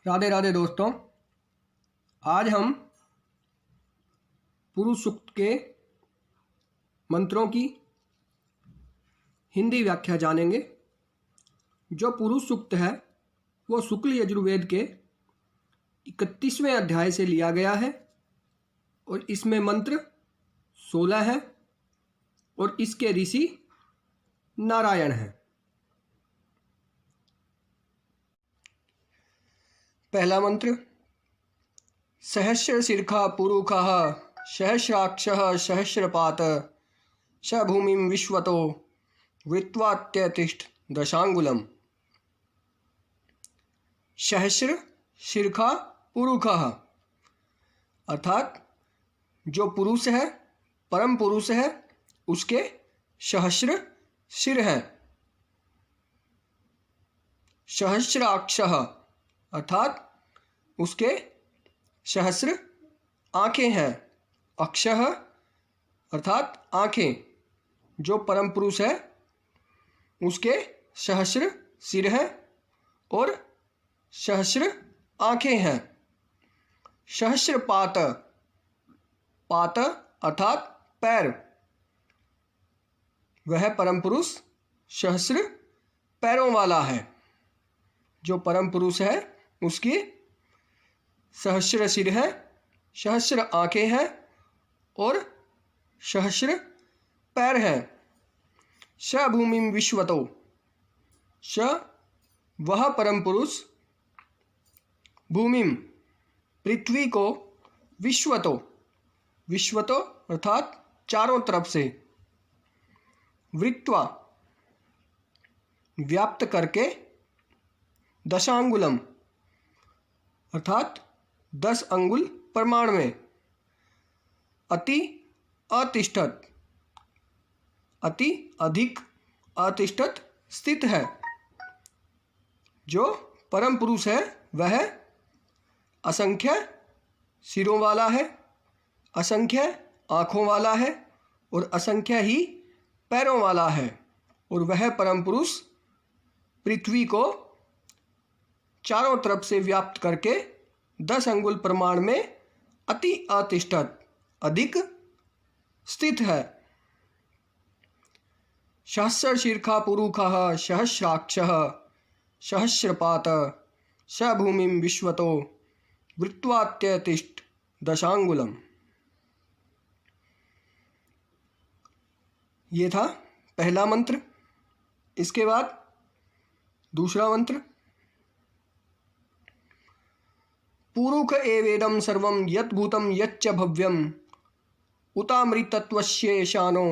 राधे राधे दोस्तों। आज हम पुरुष सूक्त के मंत्रों की हिंदी व्याख्या जानेंगे। जो पुरुष सूक्त है वो शुक्ल यजुर्वेद के 31वें अध्याय से लिया गया है और इसमें मंत्र 16 है और इसके ऋषि नारायण हैं। पहला मंत्र। सहस्र शीर्षा पुरुषः सहस्राक्षः सहस्रपात स भूमिं विश्वतो वृत्वात्यतिष्ठ दशांगुलम। सहस्र शीर्षा पुरुषः अर्थात जो पुरुष है, परम पुरुष है, उसके सहस्र सिर हैं। सहस्राक्षः अर्थात उसके सहस्र आँखें हैं। अक्षः अर्थात आँखें। जो परम पुरुष है उसके सहस्र सिर हैं और सहस्र आँखें हैं। सहस्रपात, पात अर्थात पैर। वह परम पुरुष सहस्र पैरों वाला है। जो परम पुरुष है उसकी सहस्र सिर है, सहस्र आँखें हैं और सहस्र पैर हैं। स भूमिं विश्वतो, स वह परम पुरुष भूमिं पृथ्वी को, विश्वतो, विश्वतो अर्थात चारों तरफ से, वृत्वा व्याप्त करके, दशांगुलम अर्थात 10 अंगुल प्रमाण में, अति अतिष्ठत, अति अधिक अतिष्ठत स्थित है। जो परम पुरुष है वह असंख्य सिरों वाला है, असंख्य आँखों वाला है और असंख्य ही पैरों वाला है। और वह परम पुरुष पृथ्वी को चारों तरफ से व्याप्त करके 10 अंगुल प्रमाण में अति अतिष्ठत, अधिक स्थित है। सहस्र शीर्षा पुरुषः सहस्राक्षः सहस्रपात स भूमिं विश्वतो वृत्वात्यतिष्ठ दशांगुलम। ये था पहला मंत्र। इसके बाद दूसरा मंत्र। पुरुष एवेदं सर्वं यत् भूतं यच्च भव्यं उतामृतत्वस्येशानो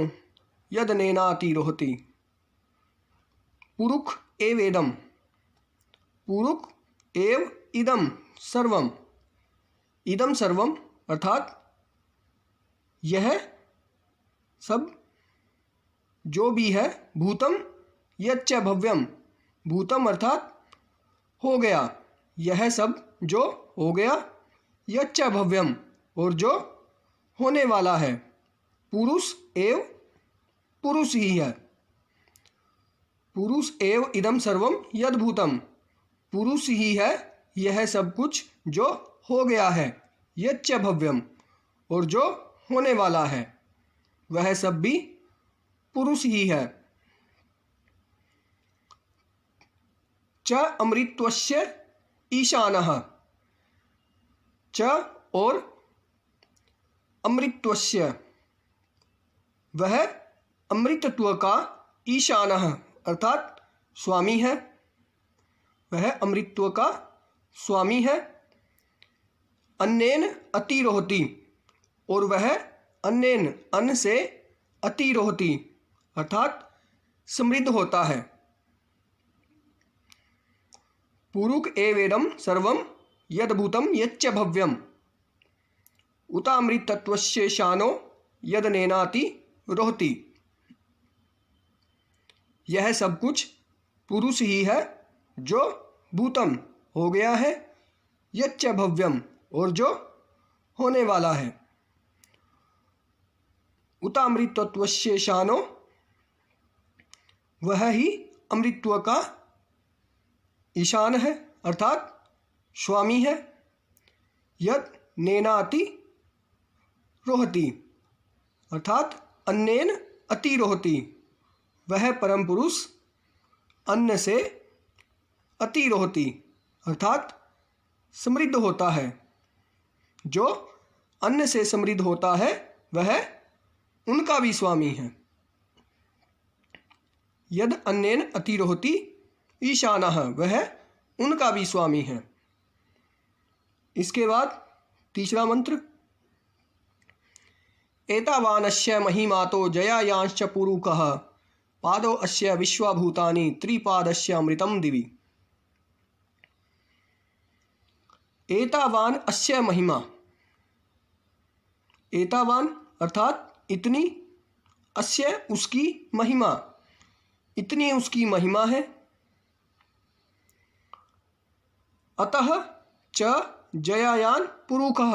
यदनेनातिरोहति। पुरुष एवेदं, पुरुष एव इदं सर्वं, इदं सर्वं अर्थात यह सब जो भी है, भूतम यच्च भव्यम, भूतम अर्थात हो गया, यह सब जो हो गया, यच्च भव्यम और जो होने वाला है। पुरुष एव, पुरुष ही है। पुरुष एव इदम सर्वम यद भूतम, पुरुष ही है यह सब कुछ जो हो गया है, यच्च भव्यम और जो होने वाला है, वह सब भी पुरुष ही है। च अमृतत्वस्य ईशानः, च और अमृतत्वस्य वह अमृतत्व का, ईशानः अर्थात स्वामी है, वह अमृतत्व का स्वामी है। अन्नेन अतिरोहति और वह अन्नेन अन्न से अतिरोहति अर्थात समृद्ध होता है। पुरुष एवेदं सर्वं यद्भूतं यच्च भव्यम उतामृतत्वस्येशानो यदनेनाति रोहति। यह सब कुछ पुरुष ही है जो भूतम हो गया है, यच्च भव्यम और जो होने वाला है। उतामृतत्वस्येशानो वह ही अमृतत्व का ईशान है, अर्थात स्वामी है। यद नेनाति रोहति अर्थात अन्नेन अति रोहति, वह परम पुरुष अन्न से अति रोहति अर्थात समृद्ध होता है। जो अन्न से समृद्ध होता है वह उनका भी स्वामी है। यद अन्नेन अति रोहति ईशानः, वह उनका भी स्वामी है। इसके बाद तीसरा मंत्र, एतावानस्य महिमातो जयायांश्च पुरुकः पादो अस्य विश्वभूतानि त्रिपादस्य अमृतं दिवि। एतावान अस्य महिमा, एतावान अर्थात इतनी, अस्य उसकी महिमा, इतनी उसकी महिमा है। अतः च जयायान पुरुकः,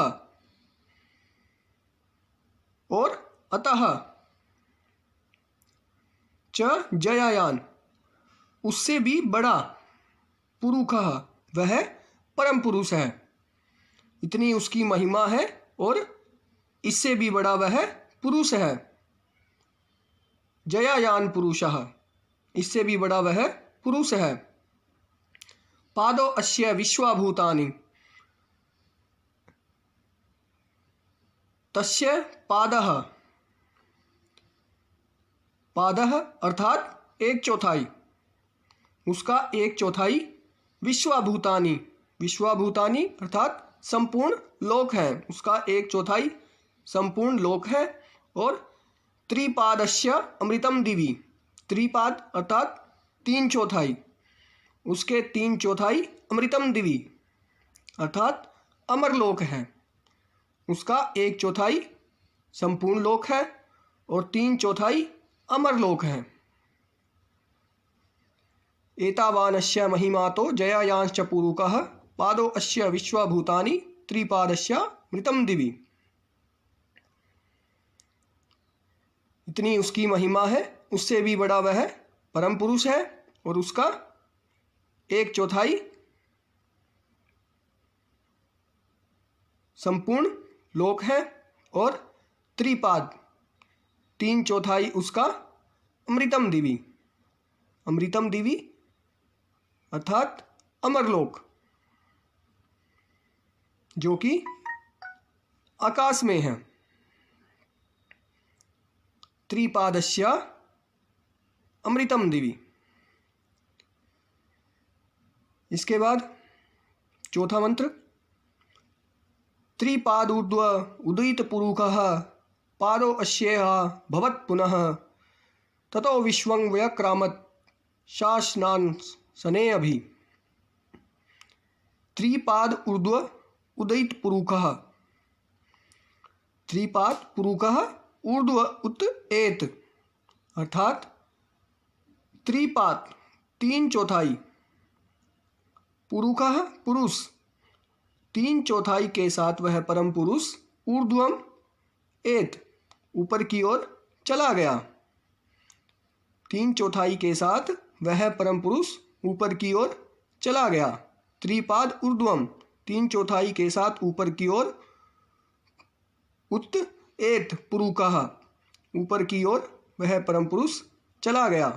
और अतः च जयायान उससे भी बड़ा, पुरुकः वह परम पुरुष है। इतनी उसकी महिमा है और इससे भी बड़ा वह पुरुष है। जयायान पुरुषः, इससे भी बड़ा वह पुरुष है। पादो अस्य विश्वभूतानि, तस्य पादः, पादः अर्थात एक चौथाई, उसका एक चौथाई, विश्वभूतानि, विश्वभूतानि अर्थात संपूर्ण लोक है, उसका एक चौथाई संपूर्ण लोक है। और त्रिपादस्य अमृतम दिवि, त्रिपाद अर्थात तीन चौथाई, उसके तीन चौथाई अमृतम दिवि अर्थात अमर लोक है, उसका एक चौथाई संपूर्ण लोक है और तीन चौथाई अमर लोक है। एतावानस्य महिमातो जयायांश्च पुरुकः पादो अस्य विश्वभूतानि त्रिपादस्य अमृतं दिवि। इतनी उसकी महिमा है, उससे भी बड़ा वह परम पुरुष है और उसका एक चौथाई संपूर्ण लोक है और त्रिपाद तीन चौथाई उसका अमृतम दिवि, अमृतम दिवि अर्थात अमरलोक, जो कि आकाश में है। त्रिपादस्य अमृतम दिवि। इसके बाद चौथा मंत्र, त्रिपादूर्ध्व उदित पुरुषः पादो अस्येह भवत् पुनः ततो विश्वं व्यक्रामत् शासनान् सने अभि। त्रिपाद ऊर्ध्व उदित पुरुषः, त्रिपाद पुरुषः ऊर्ध्व उत एत अर्थात त्रिपाद तीन चौथाई, पुरुषः पुरुष तीन चौथाई के साथ वह परम पुरुष ऊर्ध्वम एत ऊपर की ओर चला गया। तीन चौथाई के साथ वह परम पुरुष ऊपर की ओर चला गया। त्रिपाद ऊर्ध्वम तीन चौथाई के साथ ऊपर की ओर, उत एत पुरुषः ऊपर की ओर वह परम पुरुष चला गया।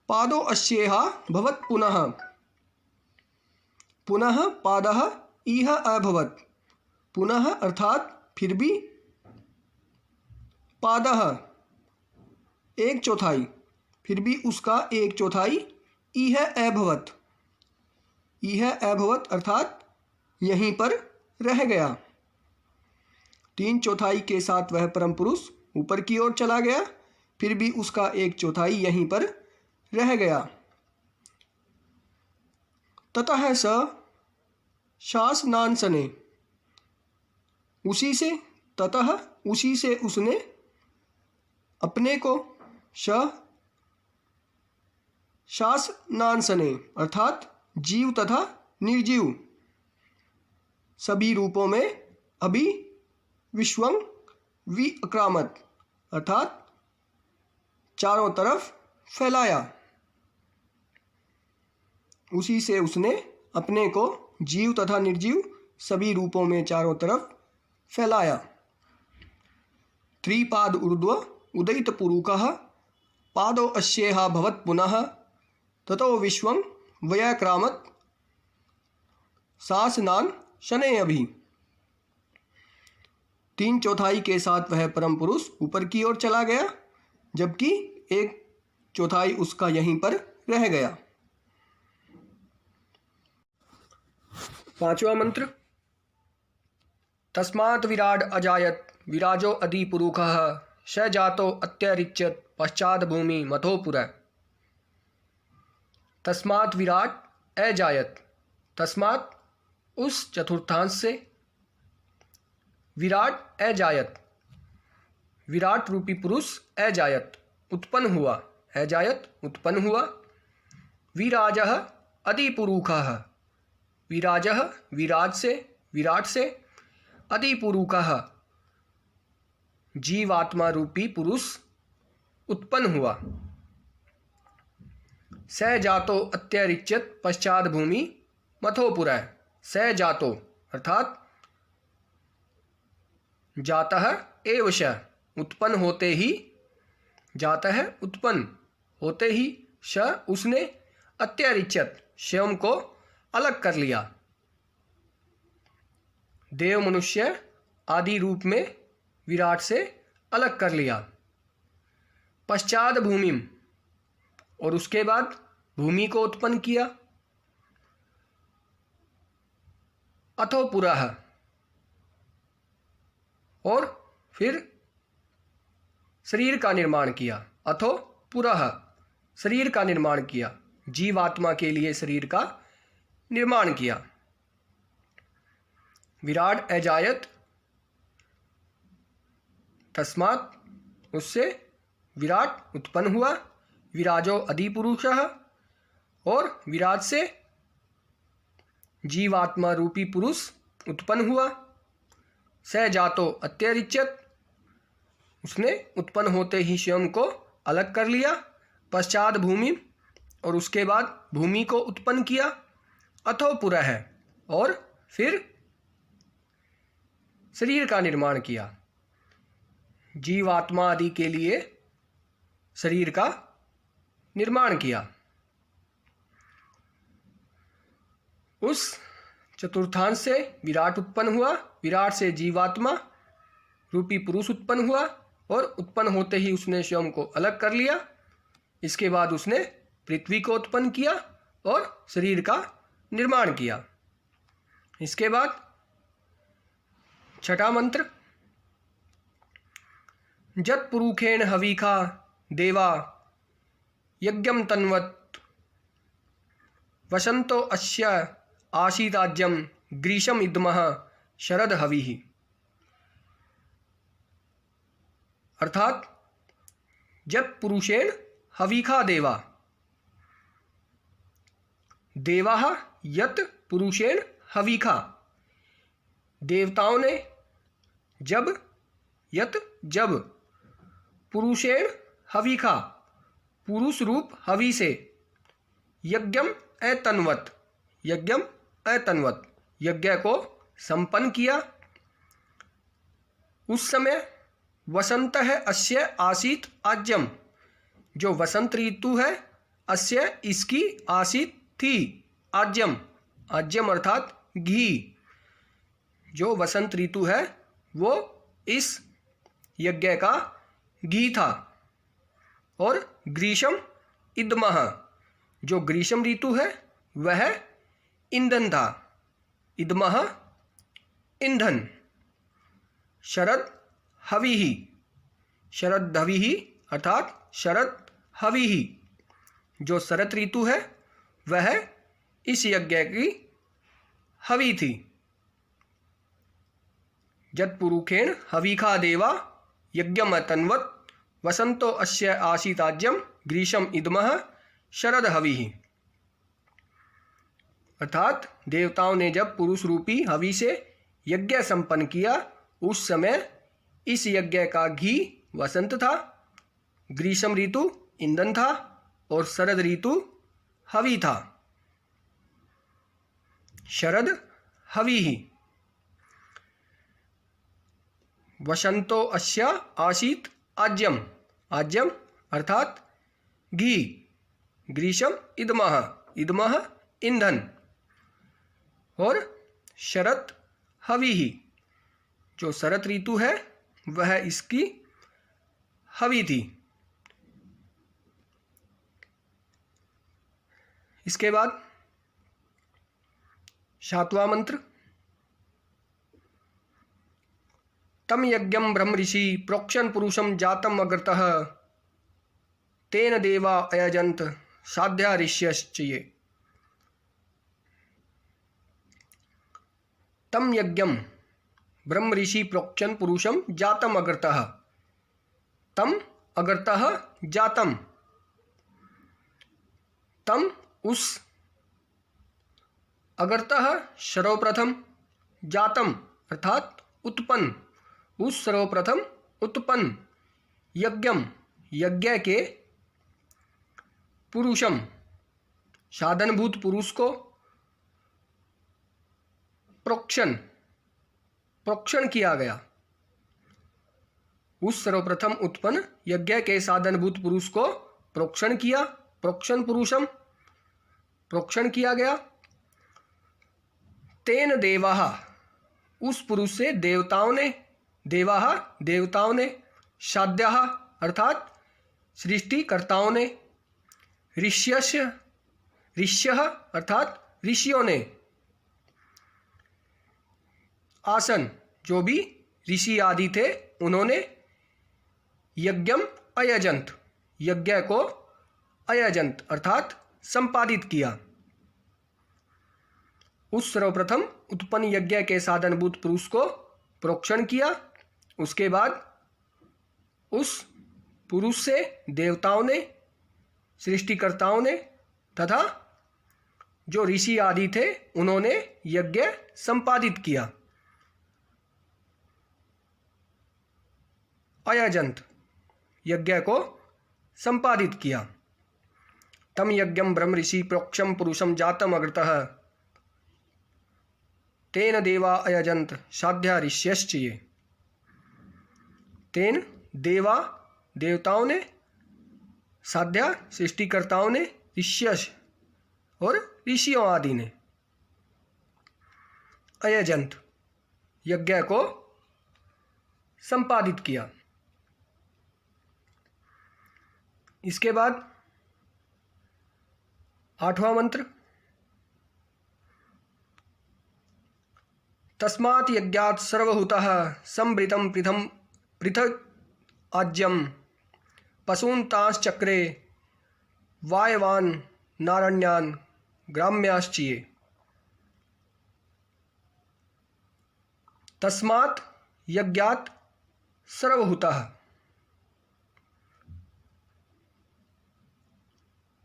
पादो अस्येह भवत् पुनः, पुनः पादः इह अभवत्, पुनः अर्थात फिर भी, पादः एक चौथाई फिर भी उसका एक चौथाई, इह अभवत्, इह अभवत् अर्थात यहीं पर रह गया। तीन चौथाई के साथ वह परम पुरुष ऊपर की ओर चला गया, फिर भी उसका एक चौथाई यहीं पर रह गया। ततः स शासनांसने, उसी से, ततः उसी से उसने अपने को, शासनांसने अर्थात जीव तथा निर्जीव सभी रूपों में अभी विश्वं विक्रामत अर्थात चारों तरफ फैलाया। उसी से उसने अपने को जीव तथा निर्जीव सभी रूपों में चारों तरफ फैलाया। त्रिपाद ऊर्ध्व उदयित पुरुषः पादो अस्येह भवत् पुनः ततो विश्वं व्यक्रामत् शासनान शनैः अभि। 3/4 के साथ वह परम पुरुष ऊपर की ओर चला गया, जबकि 1/4 उसका यहीं पर रह गया। 5वां मंत्र। तस्मात् विराड अजायत विराजो अधिपुरुषः स जातो अत्यरिच्यत पश्चात भूमि मथो पुरः। तस्मात् विराट अजायत, तस्मात् उस चतुर्थांश से, विराट अजायत विराट रूपी पुरुष अजायत उत्पन्न हुआ, अजायत उत्पन्न हुआ। विराजः अधिपुरुषः, विराजः विराज से, विराट से, अधिपुरुषः जीवात्मा रूपी पुरुष उत्पन्न हुआ। स जातो अत्यरिच्यत पश्चात भूमि मथो पुरः। स जातो अर्थात जातः एव श, उत्पन्न होते ही, जातः उत्पन्न होते ही, श उसने, अत्यरिच्यत स्वयं को अलग कर लिया, देव मनुष्य आदि रूप में विराट से अलग कर लिया। पश्चात भूमिम, और उसके बाद भूमि को उत्पन्न किया। अथो पुरः, और फिर शरीर का निर्माण किया। अथो पुरः, शरीर का निर्माण किया, जीवात्मा के लिए शरीर का निर्माण किया। विराट अजायत, तस्मात् उससे विराट उत्पन्न हुआ। विराजो अधिपुरुषः, और विराट से जीवात्मा रूपी पुरुष उत्पन्न हुआ। स जातो अत्यरिच्यत, उसने उत्पन्न होते ही स्वयं को अलग कर लिया। पश्चात भूमि, और उसके बाद भूमि को उत्पन्न किया। अथो पुरः, और फिर शरीर का निर्माण किया, जीवात्मा आदि के लिए शरीर का निर्माण किया। उस चतुर्थांश से विराट उत्पन्न हुआ, विराट से जीवात्मा रूपी पुरुष उत्पन्न हुआ, और उत्पन्न होते ही उसने स्वयं को अलग कर लिया। इसके बाद उसने पृथ्वी को उत्पन्न किया और शरीर का निर्माण किया। इसके बाद 6वां मंत्र। जत पुरुखेण हविखा देवा यज्ञम तन्वत् वसंतो अस्य आशीताज्यम ग्रीष्म इदमः शरद हविः। अर्थात जत पुरुषेण हविखा देवा, देवाः यत पुरुषेण हविखा, देवताओं ने जब, यत जब, पुरुषेण हविखा पुरुष रूप हवि से, यज्ञम अतन्वत, यज्ञम अतन्वत यज्ञ को संपन्न किया। उस समय वसंत है अस्य आसीत आज्यम, जो वसंत ऋतु है, अस्य इसकी, आसीत थी, आज्यम, आज्यम अर्थात घी, जो वसंत ऋतु है वो इस यज्ञ का घी था। और ग्रीष्म इदमः, जो ग्रीष्म ऋतु है वह ईंधन था, इदमः ईंधन। शरद हविः, शरद हविः अर्थात शरद हविः, जो शरद ऋतु है वह इस यज्ञ की हवि थी। जत पुरुखेण हविखा देवा यज्ञम तन्वत् वसंतो अस्य आशीताज्यम ग्रीष्म इदमः शरद हविः। अर्थात देवताओं ने जब पुरुष रूपी हवि से यज्ञ संपन्न किया, उस समय इस यज्ञ का घी वसंत था, ग्रीष्म ऋतु ईंधन था और शरद ऋतु हवि था। शरद हविः। वसंतो अस्य आसीत् आज्यम। आज्यम अर्थात घी। ग्रीष्म इदमः। इदमः ईंधन। और शरत हविः, जो शरत ऋतु है वह इसकी हवि थी। इसके बाद 7वां मंत्र। तम यज्ञम ब्रह्म ऋषि प्रोक्षण पुरुषम जातम अग्रतः तेन देवा अयजंत साध्या ऋष्यश्चये। तम यज्ञम ब्रह्म ऋषि प्रोक्षण पुरुषम जातम अग्रतः। तम अग्रतः जातम। तम उस, अग्रतः सर्वप्रथम, जातम अर्थात उत्पन्न, उस सर्वप्रथम उत्पन्न, यज्ञम यज्ञ के, पुरुषम साधनभूत पुरुष को, प्रोक्षण प्रोक्षण किया गया। उस सर्वप्रथम उत्पन्न यज्ञ के साधनभूत पुरुष को प्रोक्षण किया। प्रोक्षण पुरुषम प्रोक्षण किया गया। तेन देवाः, उस पुरुष से देवताओं ने, देवाः देवताओं ने, साध्याः अर्थात सृष्टिकर्ताओं ने, ऋष्यस्य ऋष्यः अर्थात ऋषियों ने, आसन जो भी ऋषि आदि थे उन्होंने, यज्ञम अयजंत यज्ञ को अयजंत अर्थात संपादित किया। उस सर्वप्रथम उत्पन्न यज्ञ के साधनभूत पुरुष को प्रोक्षण किया। उसके बाद उस पुरुष से देवताओं ने, सृष्टिकर्ताओं ने तथा जो ऋषि आदि थे उन्होंने यज्ञ संपादित किया। अयजंत यज्ञ को संपादित किया। तम यज्ञम ब्रह्म ऋषि प्रोक्षम पुरुषम जातम अग्रतः तेन देवा अयजंत साध्या ऋष्यश्चये। तेन देवा देवताओं ने, साध्या सृष्टिकर्ताओं ने, ऋष्यश और ऋषियों आदि ने अयजंत यज्ञ को संपादित किया। इसके बाद 8वां मंत्र। तस्मात् यज्ञात् सर्वभूतः संवृतं पृथक् आज्यम पशून्तांश्चक्रे वायवान् नारण्यान् ग्राम्याश्चिये। तस्मात् यज्ञात् सर्वभूतः।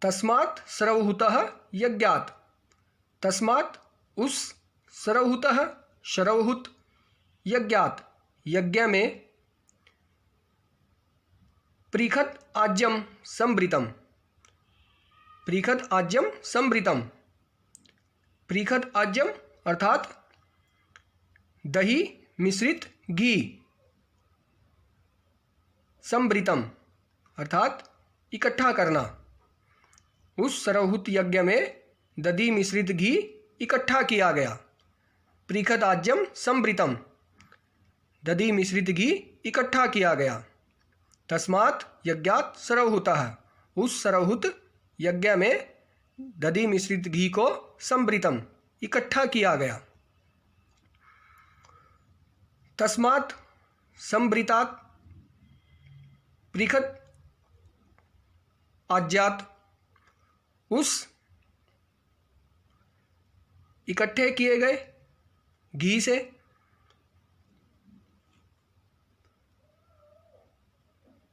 तस्मात् सर्वभूतः यज्ञात्। तस्मात् उस सर्वभूतः सर्वभूत, यज्ञात् यज्ञ में, पृखत आज्यम संवृतम। पृखत आज्यम संवृतम। पृखत आज्यम अर्थात दही मिश्रित घी। संवृतम अर्थात इकट्ठा करना। उस सर्वभूत यज्ञ में दधी मिश्रित घी इकट्ठा किया गया। पृखत आज्यम संवृतम, दधी मिश्रित घी इकट्ठा किया गया। तस्मात् यज्ञात् सर्वभूतः, उस सर्वभूत यज्ञ में दधी मिश्रित घी को संवृतम इकट्ठा किया गया। तस्मात् संवृतात् पृखत आज्यात्, उस इकट्ठे किए गए घी से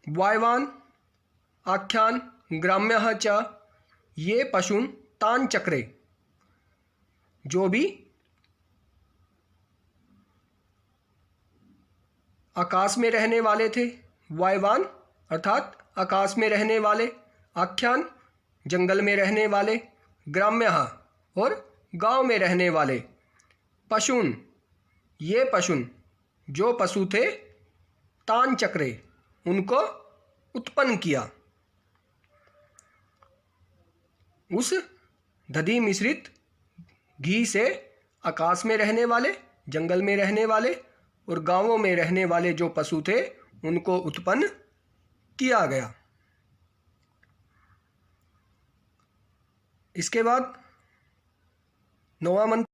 वायवान आख्यान ग्राम्यः च ये पशून् तान् चक्रे, जो भी आकाश में रहने वाले थे, वायवान अर्थात आकाश में रहने वाले, आख्यान जंगल में रहने वाले, ग्राम्यः और गांव में रहने वाले। पशून, ये पशुन जो पशु थे, तान चक्रे, उनको उत्पन्न किया। उस दधि मिश्रित घी से आकाश में रहने वाले, जंगल में रहने वाले और गांवों में रहने वाले जो पशु थे उनको उत्पन्न किया गया। इसके बाद 9वां मंत्र,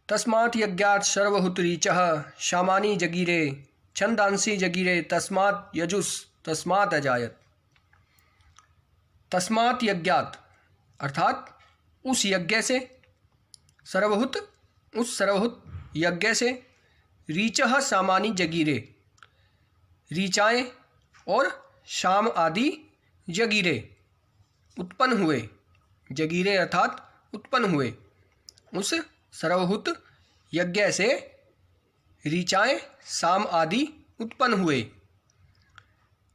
तस्मात् यज्ञात् सर्वहुत रीचः शामानि जगीरे छंदांसी जगीरे तस्मात् यजुस् तस्मात् अजायत। तस्मात् यज्ञात् अर्थात उस यज्ञ से, सर्वहुत उस सर्वहुत यज्ञ से, रीचः सामानी जगीरे, रीचाएँ और शाम आदि जगीरे उत्पन्न हुए। जगीरे अर्थात उत्पन्न हुए। उस सर्वहुत यज्ञ से ऋचाएँ साम आदि उत्पन्न हुए।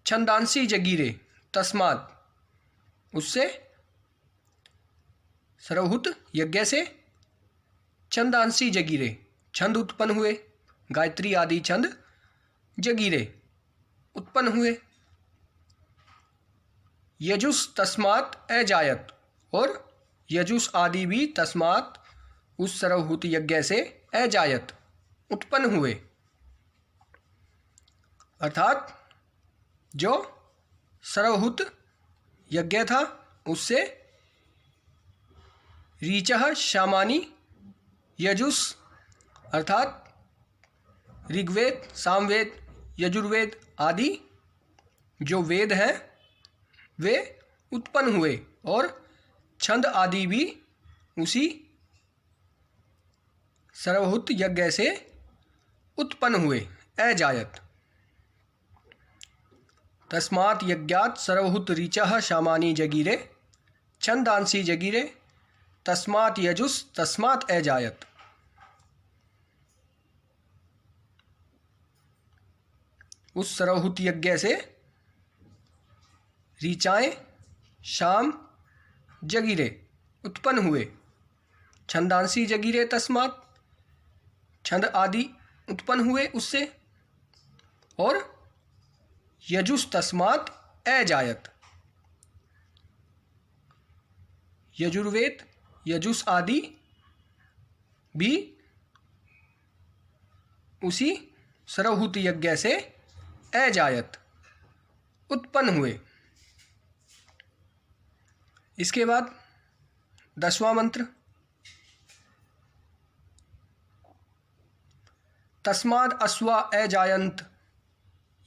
छंदांसी जगीरे तस्मात्, उससे सर्वहुत यज्ञ से छंदांसी जगीरे छंद उत्पन्न हुए। गायत्री आदि छंद जगीरे उत्पन्न हुए। यजुस तस्मात् अजायत, और यजुस आदि भी तस्मात् उस सर्वहुत यज्ञ से अजायत उत्पन्न हुए। अर्थात जो सर्वहुत यज्ञ था उससे ऋचः शामानी यजुस अर्थात ऋग्वेद, सामवेद, यजुर्वेद आदि जो वेद हैं वे उत्पन्न हुए और छंद आदि भी उसी सर्वहुत यज्ञ से उत्पन्न हुए। अजायत। तस्मात् यज्ञात् सर्वहुत ऋचः शामानि जगीरे छंदांसी जगीरे तस्मात् यजुस् तस्मात् अजायत। उस सर्वहुत यज्ञ से ऋचाएँ शाम जगीरे उत्पन्न हुए। छंदांसी जगीरे तस्मात्, छंद आदि उत्पन्न हुए उससे, और यजुस तस्मात् अजायत। यजुर्वेद, यजुस आदि भी उसी सर्वहुत यज्ञ से अजायत उत्पन्न हुए। इसके बाद 10वां मंत्र, तस्माद् अश्वा अजायन्त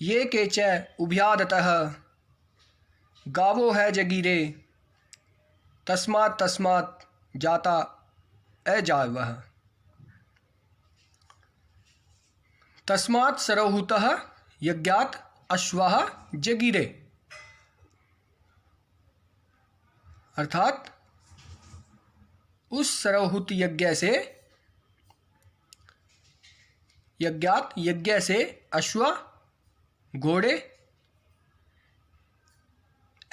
ये के च उभयादतः गावो है जगीरे तस्मात् तस्मात् जाता अजावः। तस्मात् सर्वहुतः यज्ञात् अश्वाः जगीरे, अर्थात उस सर्वहुत यज्ञ से, यज्ञात यज्ञ से अश्व घोड़े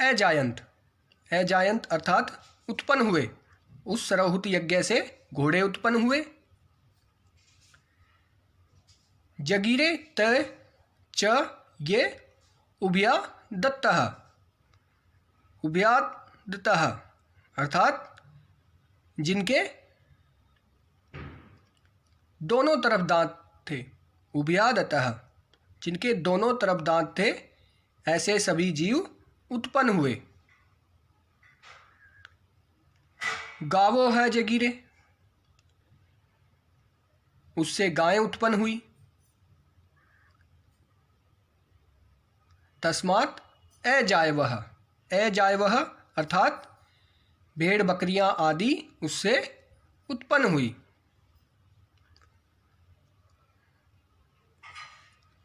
अजायंत, अजायंत अर्थात उत्पन्न हुए। उस सर्वहुत यज्ञ से घोड़े उत्पन्न हुए। जगीरे त च ये उभया दत्तः, उभयात दत्तः अर्थात जिनके दोनों तरफ दांत थे। उभयादतः जिनके दोनों तरफ दांत थे, ऐसे सभी जीव उत्पन्न हुए। गावो है जगीरे, उससे गायें उत्पन्न हुई। तस्मात् अजायवः, अजायवः अर्थात भेड़ बकरियां आदि उससे उत्पन्न हुई।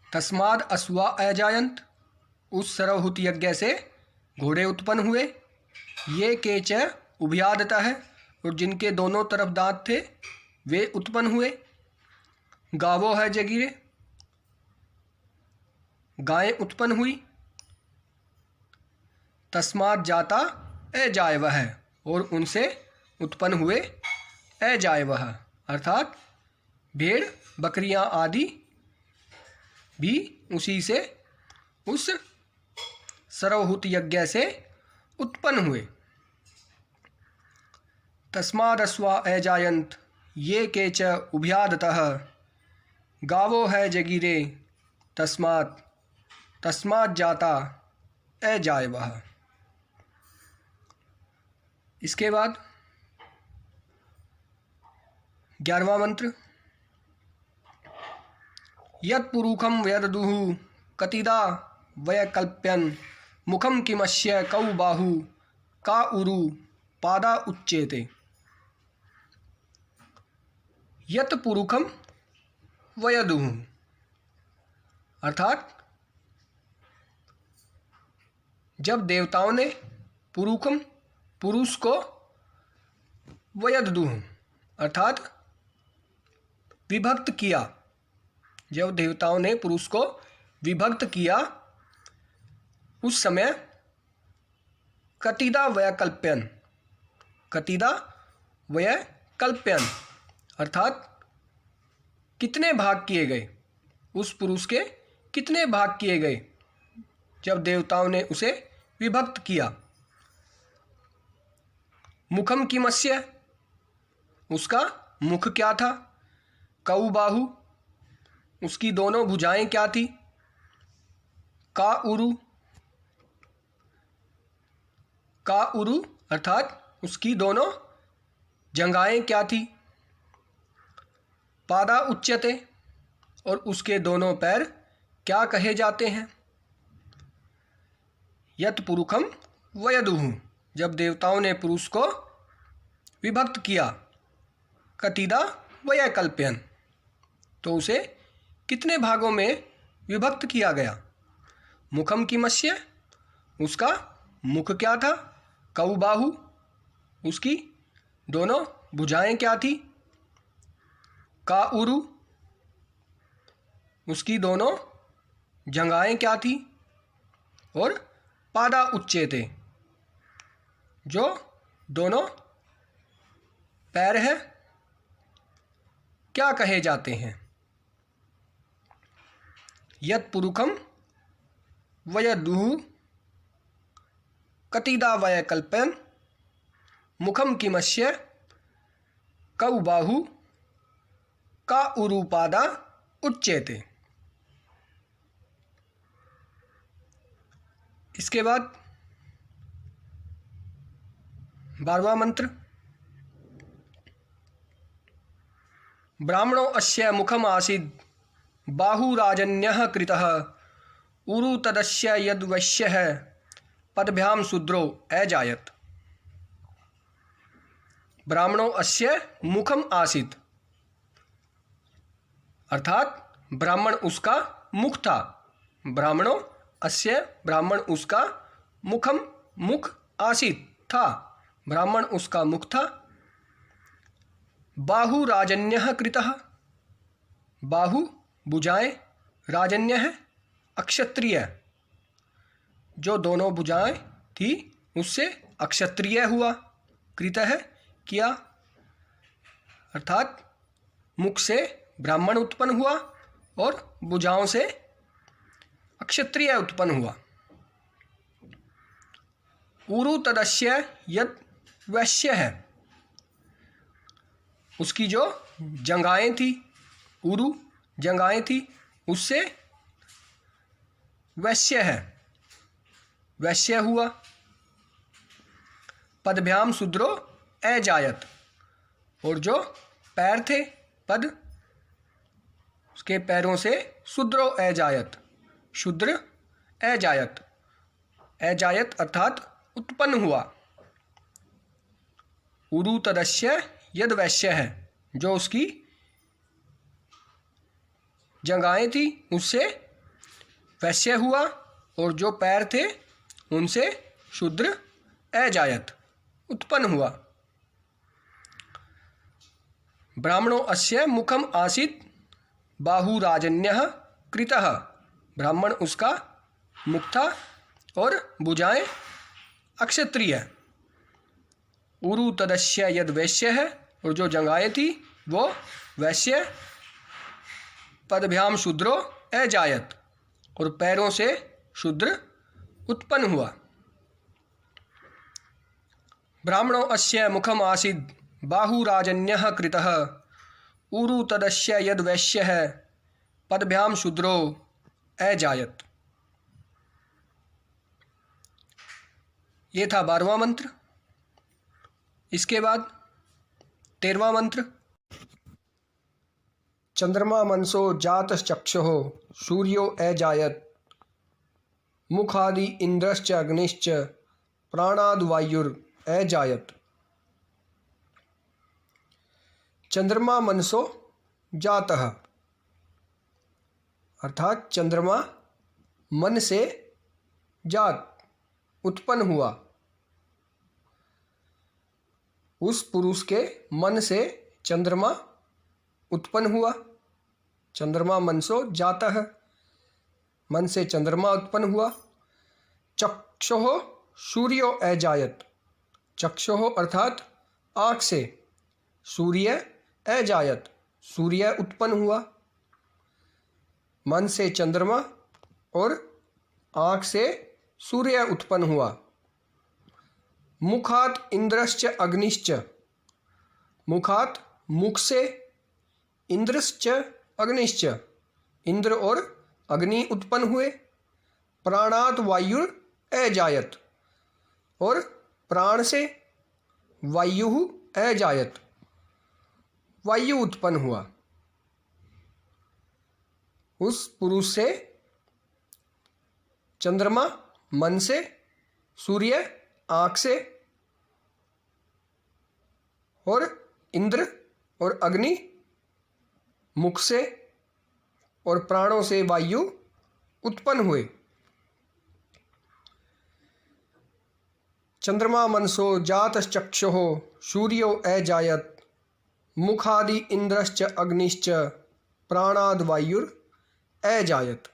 तस्माद् अश्वा अजायंत, उस सर्वहुत यज्ञ से घोड़े उत्पन्न हुए। ये के च उभयादतः है, और जिनके दोनों तरफ दांत थे वे उत्पन्न हुए। गावो है जगीरे, गायें उत्पन्न हुई। तस्मात् जाता अजायवः है, और उनसे उत्पन्न हुए अजायवः, अर्थात भेड़ बकरियां आदि भी उसी से, उस सर्वहूत यज्ञ से उत्पन्न हुए। तस्मादस्वा अजायन्त ये के च उभयादतः गावो है जगीरे तस्मात् तस्मात् जाता अजायवः। इसके बाद 11वां मंत्र। यत्पुरुखम व्यददुः कतिदा वयकल्प्यन् मुखम किमस्य कौ बाहु का उरु पादा उच्येते। यत्पुरुखम वयदुः, अर्थात जब देवताओं ने पुरुखम पुरुष को वयदुः अर्थात विभक्त किया, जब देवताओं ने पुरुष को विभक्त किया उस समय कतिदा वयकल्प्यन, कतिदा वयकल्प्यन अर्थात कितने भाग किए गए, उस पुरुष के कितने भाग किए गए जब देवताओं ने उसे विभक्त किया। मुखम किमस्य, उसका मुख क्या था। कौ बाहु, उसकी दोनों भुजाएं क्या थी। का उरु, का उरु अर्थात उसकी दोनों जंघाएं क्या थी। पादा उच्यते, और उसके दोनों पैर क्या कहे जाते हैं। यत पुरुखम वयदुः, जब देवताओं ने पुरुष को विभक्त किया। कतिदा वयकल्प्यन, तो उसे कितने भागों में विभक्त किया गया। मुखम किमस्य, उसका मुख क्या था। कौ बाहु, उसकी दोनों भुजाएं क्या थी। का उरु, उसकी दोनों जंघाएं क्या थी। और पादा उच्चेते, जो दोनों पैर है क्या कहे जाते हैं। यत पुरुखम वयदुः कतिदा वयकल्प्यन मुखम किमस्य कौ बाहु का उरुपादा उच्येते। इसके बाद 12वां मंत्र। ब्राह्मणो अस्य मुखम आसीद बाहुराजन्यः कृतः उरु तदस्य यद्वश्यः पदभ्याम शूद्रो अजायत। ब्राह्मणो अस्य मुखम आसीत, अर्थात ब्राह्मण उसका मुख था। ब्राह्मणो अस्य, ब्राह्मण उसका मुखम मुख आसीत था, ब्राह्मण उसका मुख था। बाहु राजन्यः कृतः, बाहु भुजाएं, राजन्य है अक्षत्रिय, जो दोनों भुजाएं थी उससे अक्षत्रिय हुआ। कृत है किया, अर्थात मुख से ब्राह्मण उत्पन्न हुआ और भुजाओं से अक्षत्रिय उत्पन्न हुआ। उरु तदस्य यद वैश्य है, उसकी जो जंघाएं थी, उरु जंघाएं थी, उससे वैश्य है, वैश्य हुआ। पदभ्याम शूद्रो अजायत, और जो पैर थे पद, उसके पैरों से शूद्रो अजायत, शूद्र अजायत, अजायत अर्थात उत्पन्न हुआ। उरु तदस्य यद वैश्य है, जो उसकी जंघाएं थी उससे वैश्य हुआ, और जो पैर थे उनसे शूद्र अजायत उत्पन्न हुआ। ब्राह्मणो अस्य मुखम आसीत बाहुराजन्यः कृतः, ब्राह्मण उसका मुख था और भुजाएं अक्षत्रिय। उरु तदस्य यद वैश्य है, और जो जंघाएं थी वो वैश्य। पदभ्याम शूद्रो अजायत, और पैरों से शूद्र उत्पन्न हुआ। ब्राह्मणो अस्य मुखम आसीद बाहुराजन्यः कृतः ऊरु तदस्य यद वैश्यः पदभ्याम शूद्रो अजायत। ये था 12वां मंत्र। इसके बाद 13वां मंत्र। चंद्रमा मनसो जातश्चक्षुः सूर्यो अजायत मुखादि इंद्रश्च अग्निश्च प्राणाद्वायुर अजायत। चंद्रमा मनसो जातः अर्थात चंद्रमा मन से जात उत्पन्न हुआ। उस पुरुष के मन से चंद्रमा उत्पन्न हुआ। चंद्रमा मनसो जातः, मन से चंद्रमा उत्पन्न हुआ। चक्षुः सूर्यो अजायत, चक्षुः अर्थात आँख से, सूर्य अजायत, सूर्य उत्पन्न हुआ। मन से चंद्रमा और आँख से सूर्य उत्पन्न हुआ। मुखात इंद्रश्च अग्निश्च, मुखात मुख से, इंद्रश्च अग्निश्च इंद्र और अग्नि उत्पन्न हुए। प्राणात वायुर अजायत, और प्राण से वायु अजायत, वायु उत्पन्न हुआ। उस पुरुष से चंद्रमा मन से, सूर्य आँख से, और इंद्र और अग्नि मुख से, और प्राणों से वायु उत्पन्न हुए। चंद्रमा मनसो जातश्चक्षुः सूर्यो अजायत मुखादि इंद्रश्च अग्निश्च प्राणाद वायुर अजायत।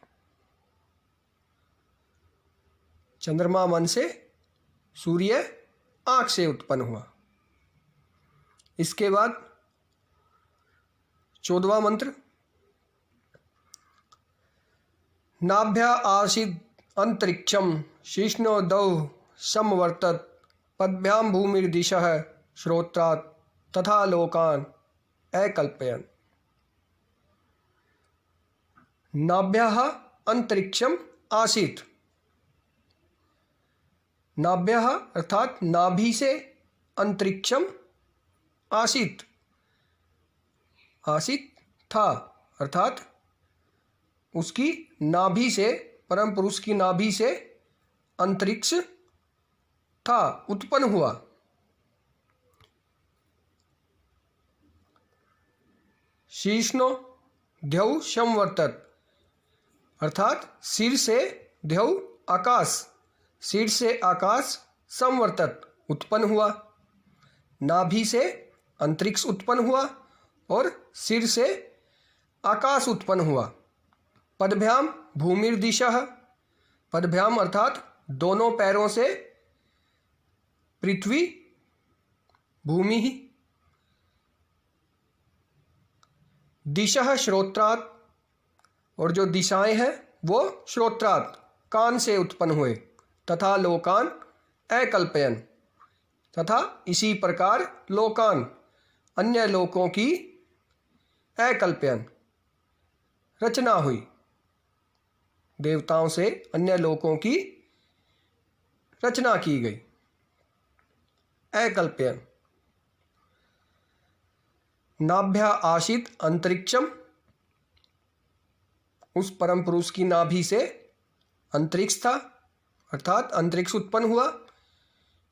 चंद्रमा मन से, सूर्य आँख से उत्पन्न हुआ। इसके बाद 14वां मंत्र। नाभ्या आसीद अंतरिक्षम शीष्णो दौः समवर्तत पद्भ्याम भूमिर्दिशः श्रोत्रात् तथा लोकान् अकल्पयन्। नाभ्याः अंतरिक्षम आसीत, नाभ्याः अर्थात नाभि से, अंतरिक्षम आसीत, आसीत था अर्थात उसकी नाभि से, परम पुरुष की नाभि से अंतरिक्ष था, उत्पन्न हुआ। शीर्ष्णो द्यौ संवर्तत अर्थात सिर से द्यौ आकाश, सिर से आकाश संवर्तत उत्पन्न हुआ। नाभि से अंतरिक्ष उत्पन्न हुआ और सिर से आकाश उत्पन्न हुआ। पदभ्याम भूमिर्दिशः, पदभ्याम अर्थात दोनों पैरों से पृथ्वी, भूमि ही। दिशः श्रोत्रात्, और जो दिशाएं हैं वो श्रोत्रात् कान से उत्पन्न हुए। तथा लोकान अकल्पयन, तथा इसी प्रकार लोकान अन्य लोकों की अकल्पयन रचना हुई। देवताओं से अन्य लोकों की रचना की गई। अकल्पयन। नाभ्या आसीत अंतरिक्षम, उस परम पुरुष की नाभि से अंतरिक्ष था अर्थात अंतरिक्ष उत्पन्न हुआ।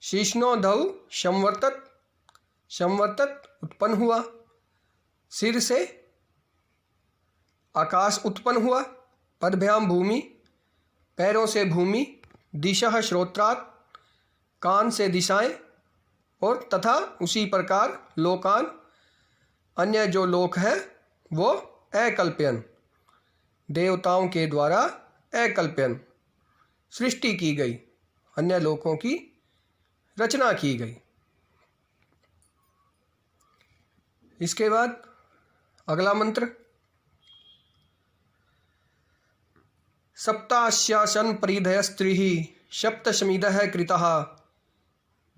शीष्णो दौ संवर्तत, संवर्तत उत्पन्न हुआ। सिर से आकाश उत्पन्न हुआ। पदभ्याम भूमि, पैरों से भूमि। दिशः श्रोत्रात्, कान से दिशाएं। और तथा उसी प्रकार लोकान अन्य जो लोक है वो अकल्पयन, देवताओं के द्वारा अकल्पयन सृष्टि की गई, अन्य लोकों की रचना की गई। इसके बाद अगला मंत्र, सप्तास्यासन परिधयस्त्रिः सप्तशमिदः कृतः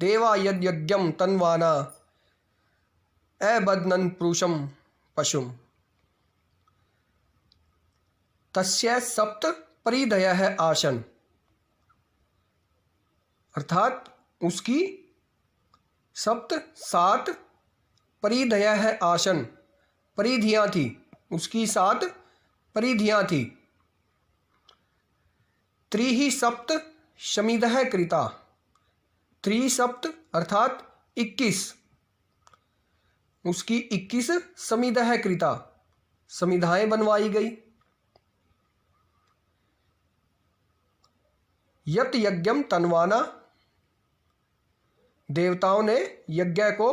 देवा यद्यज्ञं तन्वाना अबध्नन् पुरुषं पशुम्। तस्य सप्त परिधयः आसन, अर्थात उसकी सात परिधयः आसन, परिधियाँ थी, उसकी 7 परिधियाँ थी। त्रिः सप्त शमिदः कृता, त्रिसप्त अर्थात 21, उसकी 21 समिदः कृता, समिधाएं बनवाई गई। यत यज्ञम तन्वाना, देवताओं ने यज्ञ को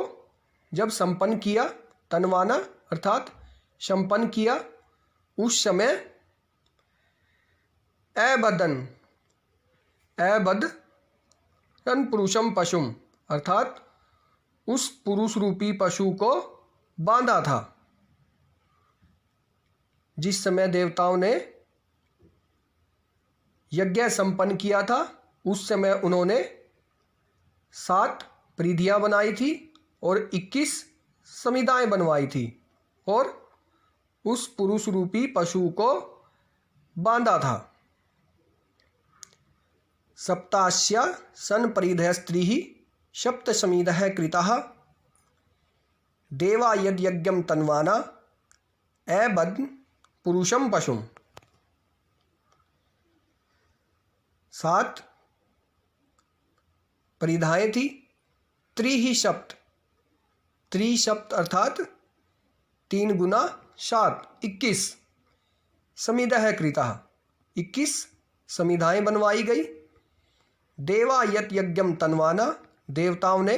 जब संपन्न किया, तन्वाना अर्थात संपन्न किया, उस समय अबदन पुरुषम पशुम अर्थात उस पुरुष रूपी पशु को बांधा था। जिस समय देवताओं ने यज्ञ संपन्न किया था, उस समय उन्होंने 7 परिधियां बनाई थी और 21 समिधाएं बनवाई थी और उस पुरुष रूपी पशु को बांधा था। सप्तास्या सन परिधयस्त्रिः सप्तशमिदः कृतः देवा यद्यज्ञं तन्वाना अबध्न पुरुषं पशुम्। 7 परिधाएं थी। त्रिसप्त अर्थात 3 गुना 7, 21 समिदः कृतः, 21 समिधाएं बनवाई गई। देवा यत यज्ञम तन्वाना, देवताओं ने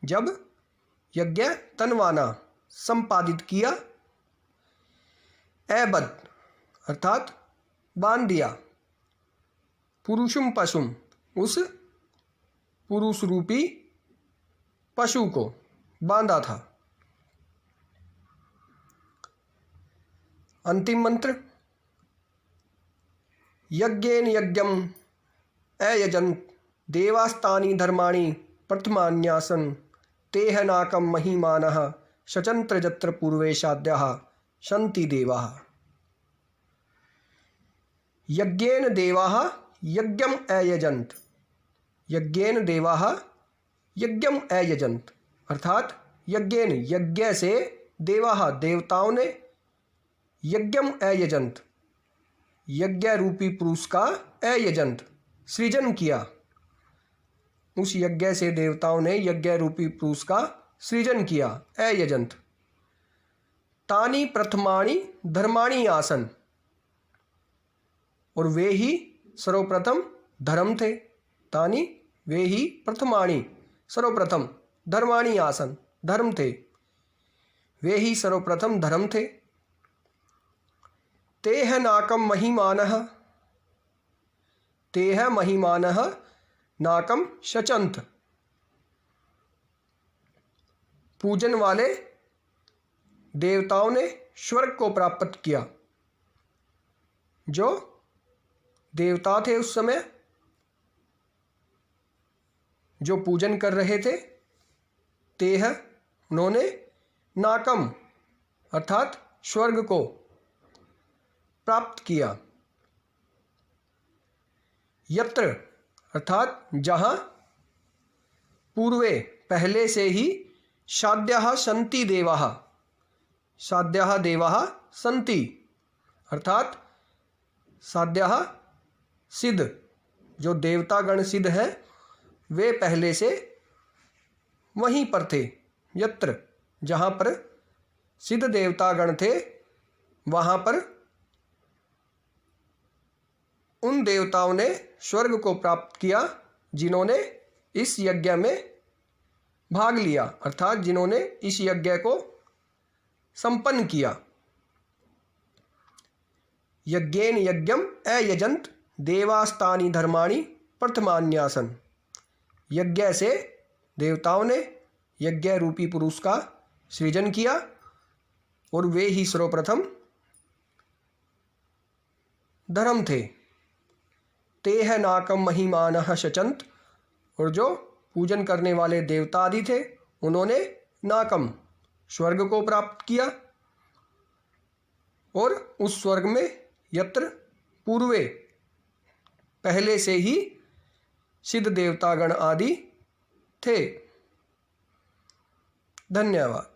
जब यज्ञ तन्वाना संपादित किया, अबद अर्थात बांध दिया, पुरुषुम पशुम उस पुरुष रूपी पशु को बांधा था। अंतिम मंत्र, यज्ञेन यज्ञम अयजन् देवास्तानि धर्माणि प्रथमान्यासन तेह नाकं महिमानः शचंत्र जत्र पूर्वे साद्याः सन्ति देवाः। यज्ञेन देवाः यज्ञम अयजन्त, यज्ञेन देवाः यज्ञम अयजन्त अर्थात यज्ञेन यज्ञ से देवाः देवताओं ने यज्ञम अयजन्त यज्ञ रूपी पुरुष का अयजन्त सृजन किया। उस यज्ञ से देवताओं ने यज्ञ रूपी पुरुष का सृजन किया, अयजन्त। तानि प्रथमानि धर्माणि आसन, और वे ही सर्वप्रथम धर्म थे। तानि वे ही प्रथमानि सर्वप्रथम धर्माणि आसन, धर्म थे, वे ही सर्वप्रथम धर्म थे। तेह नाकम महिमानः, तेह महिमानः नाकम शचंत, पूजन वाले देवताओं ने स्वर्ग को प्राप्त किया। जो देवता थे उस समय जो पूजन कर रहे थे, तेह उन्होंने नाकम अर्थात स्वर्ग को प्राप्त किया। यत्र अर्थात जहाँ, पूर्वे पहले से ही, साद्याः सन्ति देवाः, साद्याः देवाः सन्ति अर्थात साद्याः सिद्ध, जो देवतागण सिद्ध हैं वे पहले से वहीं पर थे। यत्र जहाँ पर सिद्ध देवतागण थे वहाँ पर उन देवताओं ने स्वर्ग को प्राप्त किया जिन्होंने इस यज्ञ में भाग लिया, अर्थात जिन्होंने इस यज्ञ को संपन्न किया। यज्ञेन यज्ञम अयजन्त देवास्तानि धर्माणि प्रथमान्यासन, यज्ञ से देवताओं ने यज्ञ रूपी पुरुष का सृजन किया और वे ही सर्वप्रथम धर्म थे। तेह नाकम महिमानः शचंत, और जो पूजन करने वाले देवता आदि थे उन्होंने नाकम स्वर्ग को प्राप्त किया, और उस स्वर्ग में यत्र पूर्वे पहले से ही सिद्ध देवतागण आदि थे। धन्यवाद।